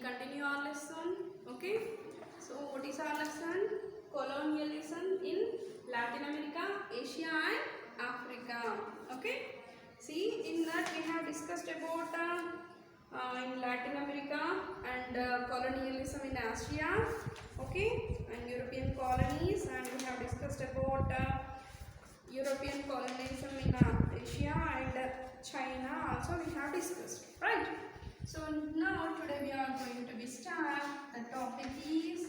continue our lesson. Okay, so what is our lesson? Colonialism in Latin America, Asia and Africa. Okay, see, in that we have discussed about in Latin America and colonialism in Asia, okay, and European colonies, and we have discussed about European colonialism in Asia and China also we have discussed, right? So now today we are going to start. The topic is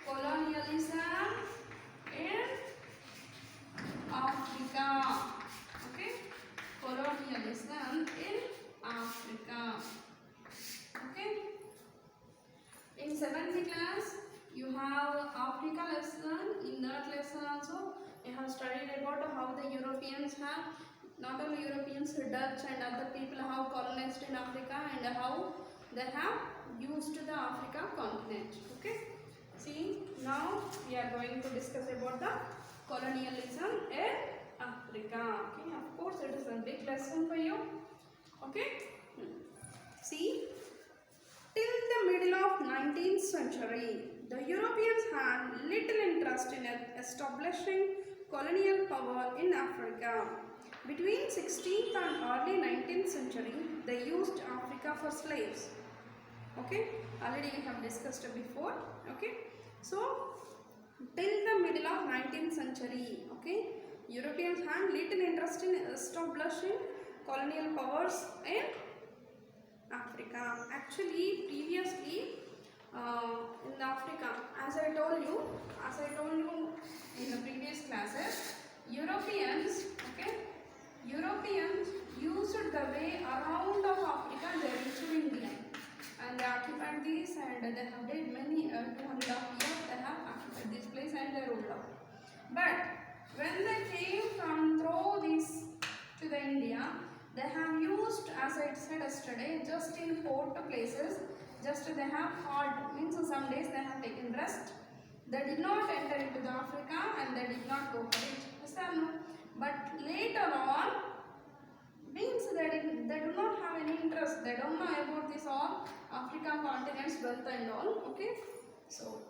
colonialism in Africa. Okay, colonialism in Africa. Okay, in 7th class you have Africa lesson. In that lesson also we have studied about how the Europeans have, not only Europeans, Dutch and other people have colonized in Africa and how they have used the Africa continent. Okay, see, now we are going to discuss about the colonialism in Africa. Okay, of course it is a big lesson for you. Okay, see, till the middle of 19th century, the Europeans had little interest in establishing colonial power in Africa. Between 16th and early 19th century, they used Africa for slaves. Okay, already we have discussed before. Okay, so till the middle of 19th century, okay, Europeans had little interest in establishing colonial powers in Africa. Actually, previously in Africa, as I told you in the previous classes, Europeans used the way around of Africa. They reached India and they occupied this, and they have did many 200 years they have occupied this place and they ruled out. But when they came from through this to the India, they have used, as I said yesterday, just in port places, just they have halt, means some days they have taken rest. They did not enter into the Africa and they did not go for it. But later on, means they do not have any interest. They don't know about this all African continent's wealth and all. Okay, so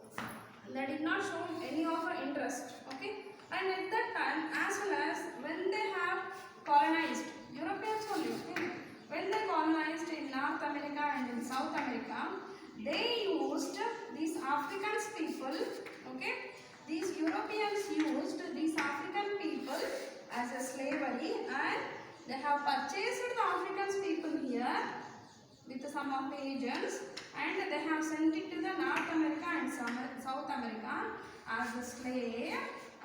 they did not show any of interest. Okay, and at that time, as well as when they have colonized Europeans only. Okay, when they colonized in North America and in South America, they used these African people. Okay, these Europeans used these African people as a slavery, and they have purchased the African people here with some of the agents, and they have sent it to the North America and South America as a slave.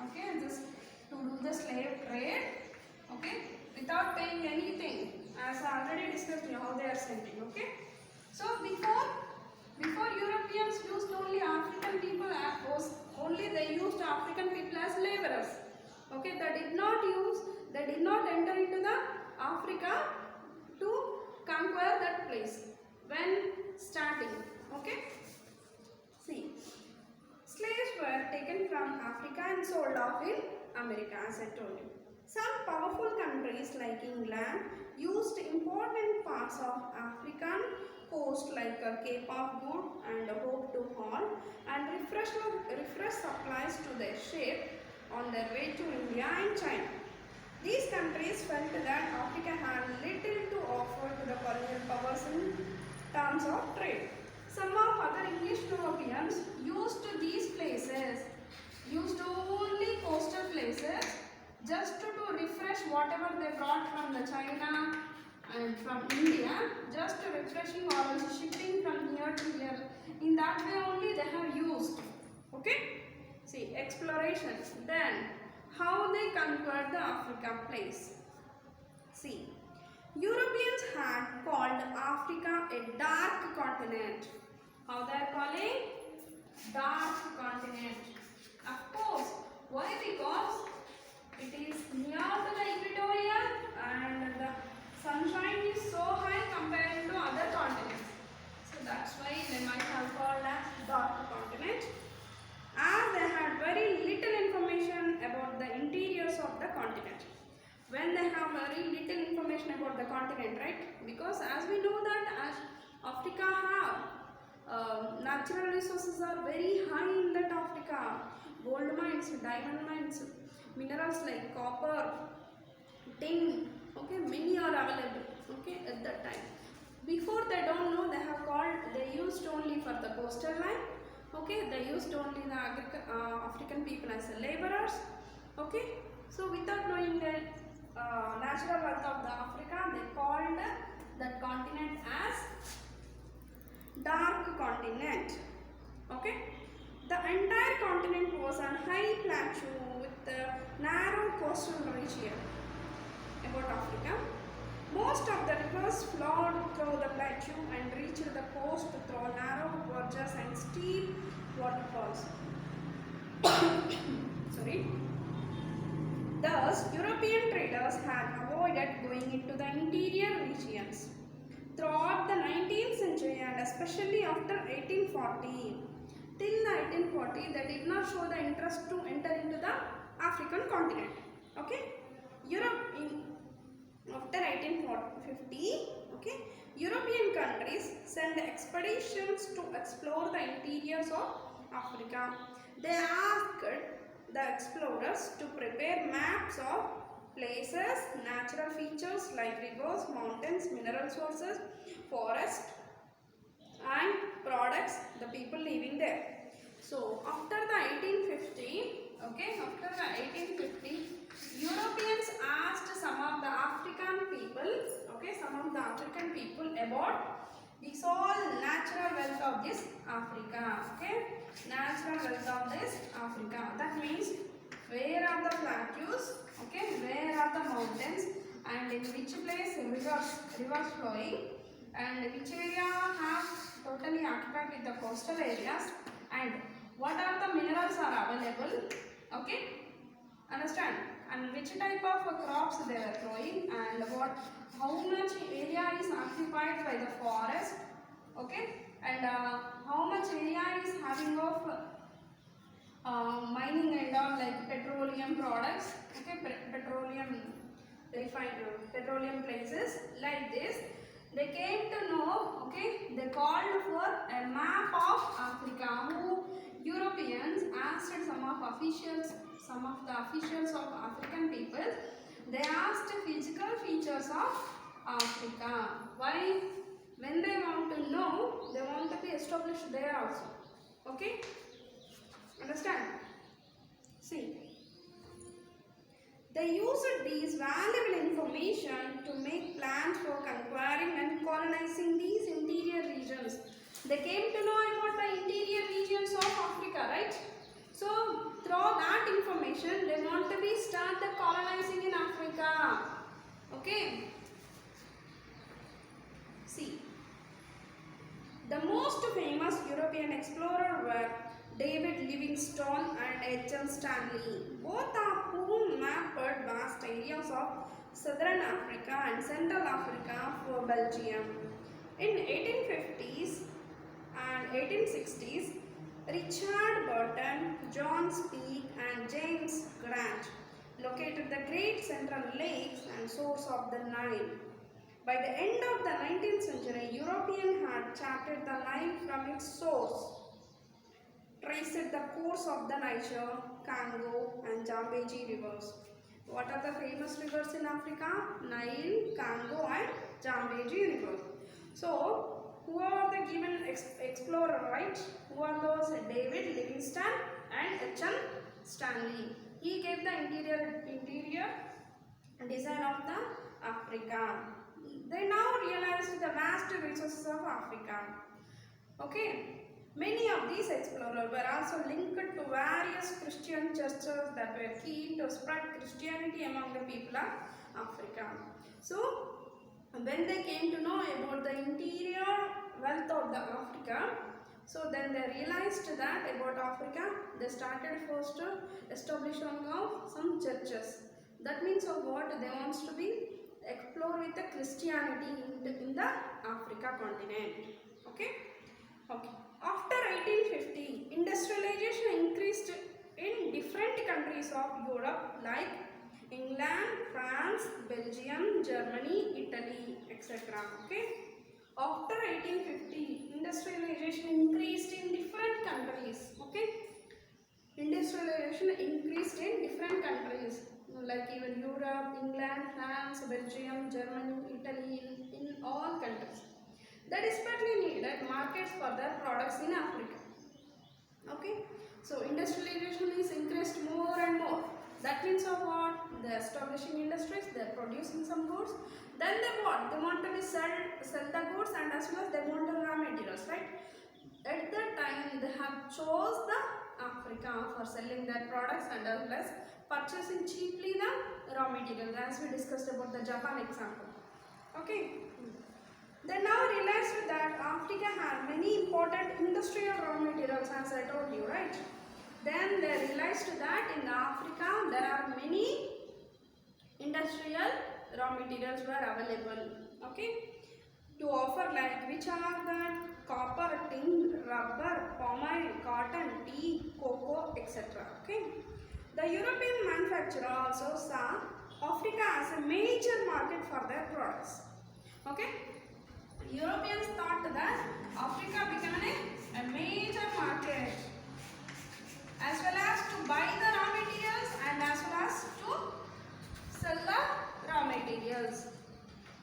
Okay, just to do the slave trade. Okay, without paying anything, as I already discussed how they are sending. Okay, so before Europeans used only African people, only they used African people as laborers. Okay, they did not enter into the Africa to conquer that place when starting. Okay, see, slaves were taken from Africa and sold off in America, as I told you. Some powerful countries like England used important parts of African coast like Cape of Good and Hope to Horn and refresh supplies to their ship on their way to India and China. These countries felt that Africa had little to offer to the colonial powers in terms of trade. Some of other English Europeans used these places, used only coastal places, just to refresh whatever they brought from the China and from India, just refreshing or shipping from here to here. In that way only they have used. Okay, see, explorations. Then how they conquered the Africa place. See, Europeans had called Africa a dark continent. How they are calling? Dark continent. Of course, why? Because it is near to the equatorial and the sunshine is so high compared to other continents. So that's why they might have called as dark continent. As they had very little information about the interiors of the continent. When they have very little information about the continent, right? Because as we know that as Africa have natural resources are very high in that Africa. Gold mines, diamond mines, minerals like copper, tin, okay, many are available, okay, at that time. Before they don't know, they used only for the coastal line, okay, they used only the African people as laborers, okay. So without knowing the natural wealth of the Africa, they called that continent as dark continent, okay. The entire continent was on high plateau with a narrow coastal region about Africa. Most of the rivers flowed through the plateau and reached the coast through narrow gorges and steep waterfalls. Sorry. Thus, European traders had avoided going into the interior regions. Throughout the 19th century and especially after 1840, till the 1840, they did not show the interest to enter into the African continent. Okay, after 1850, okay, European countries sent expeditions to explore the interiors of Africa. They asked the explorers to prepare maps of places, natural features like rivers, mountains, mineral sources, forests, and products, the people living there. So after the 1850, okay, after the 1850, Europeans asked some of the African people, okay, some of the African people about this all natural wealth of this Africa, okay, natural wealth of this Africa. That means where are the plateaus, okay, where are the mountains, and in which place rivers flowing, and which area have totally occupied with the coastal areas, and what are the minerals are available, okay, understand, and which type of crops they are growing, and how much area is occupied by the forest, okay, and how much area is having of mining and all like petroleum products, okay, petroleum places like this. They came to know, okay, they called for a map of Africa. Who Europeans asked some of the officials of African people, they asked physical features of Africa. Why? When they want to know, they want to be established there also. Okay? Understand? See. They used these valuable information to make plans for conquering and colonizing these interior regions. They came to know about the interior regions of Africa, right? So, through that information, they want to be start colonizing in Africa. Okay? See, the most famous European explorer were David Livingstone and H.M. Stanley, both of whom mapped vast areas of southern Africa and central Africa for Belgium. In 1850s and 1860s, Richard Burton, John Speke and James Grant located the great central lakes and source of the Nile. By the end of the 19th century, Europeans had charted the Nile from its source, traced the course of the Niger, Congo and Zambezi rivers. What are the famous rivers in Africa? Nile, Congo and Zambezi rivers. So, who are the given explorer, right? Who are those? David Livingstone and H.M. Stanley. He gave the interior design of the Africa. They now realized the vast resources of Africa. Okay. Many of these explorers were also linked to various Christian churches that were keen to spread Christianity among the people of Africa. So, when they came to know about the interior wealth of the Africa, so then they realized that about Africa, they started first to establishing of some churches. That means of what they want to be explore with the Christianity in the Africa continent. Okay. Okay. After 1850, industrialization increased in different countries of Europe like England, France, Belgium, Germany, Italy, etc. Okay. After 1850, industrialization increased in different countries. Okay, industrialization increased in different countries like even Europe, England, France, Belgium, Germany, Italy, in all countries. They desperately needed markets for their products in Africa. Okay, so industrialization is increased more and more. That means of what? They are establishing industries, they are producing some goods. Then they what? They want to be sell the goods, and as well as they want the raw materials, right? At that time, they have chose the Africa for selling their products and as well as purchasing cheaply the raw materials, as we discussed about the Japan example. Okay. They now realized that Africa had many important industrial raw materials, as I told you, right? Then they realized that in Africa there are many industrial raw materials were available. Okay, to offer, like which are the copper, tin, rubber, palm oil, cotton, tea, cocoa, etc. Okay, the European manufacturer also saw Africa as a major market for their products. Okay, Europeans thought that Africa became a major market, as well as to buy the raw materials and as well as to sell the raw materials.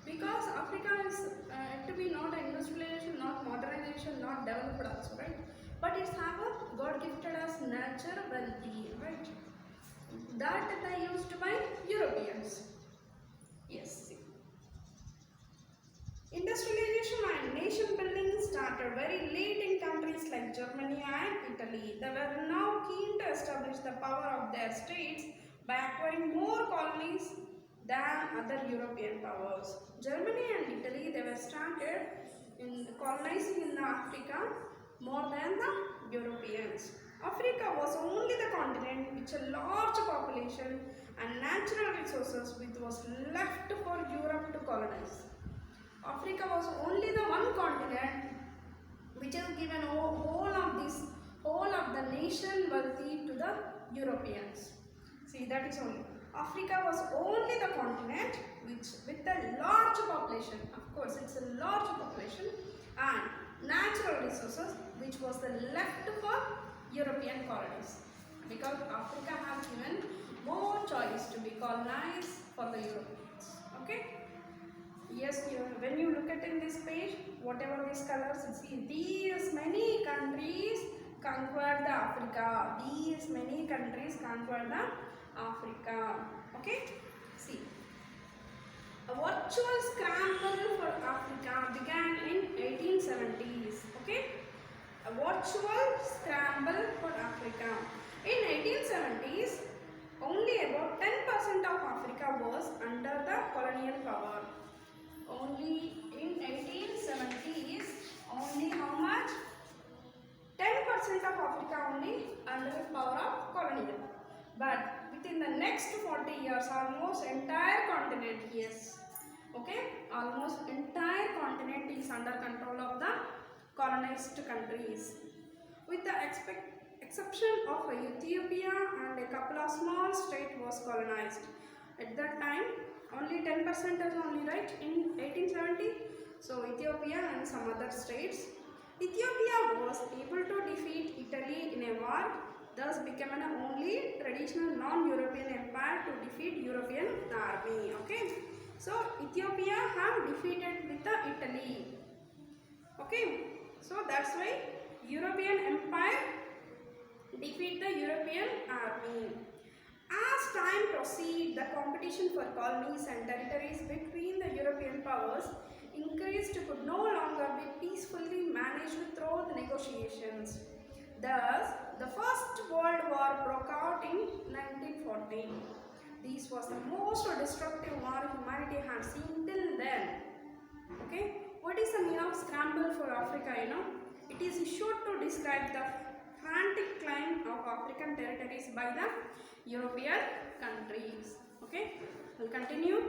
Because Africa is to be not industrialization, not modernization, not developed also, right? But it's have a God gifted as nature wealthy, right? That they used by Europeans. Yes. Industrialization and nation building started very late in countries like Germany and Italy. They were now keen to establish the power of their states by acquiring more colonies than other European powers. Germany and Italy, they were started in colonizing in Africa more than the Europeans. Africa was only the continent with a large population and natural resources which was left for Europe to colonize. Africa was only the one continent which has given whole of the nation wealthy to the Europeans. See, that is only. Africa was only the continent which with a large population, of course it's a large population, and natural resources which was the left for European colonies, because Africa has given more choice to be colonized for the Europeans. Okay. Yes, when you look at in this page, whatever these colors, see these many countries conquered the Africa. These many countries conquered the Africa. Okay, see. A virtual scramble for Africa began in 1870s. Okay, a virtual scramble for Africa. In 1870s, only about 10% of Africa was under the colonial power. Only in 1870s, only how much? 10% of Africa only under the power of colonial. But within the next 40 years, almost entire continent, yes, okay, almost entire continent is under control of the colonized countries, with the exception of Ethiopia and a couple of small states was colonized. At that time, only 10% is only, right, in 1870. So Ethiopia and some other states. Ethiopia was able to defeat Italy in a war, thus became an only traditional non-European empire to defeat European army. Okay, so Ethiopia have defeated with the Italy. Okay, so that's why European empire defeat the European army. As time proceeded, the competition for colonies and territories between the European powers increased, could no longer be peacefully managed through the negotiations. Thus, the First World War broke out in 1914. This was the most destructive war humanity had seen till then. Okay, what is the meaning of scramble for Africa? It is issued to describe the frantic climb of African territories by the European countries. Okay, we'll continue.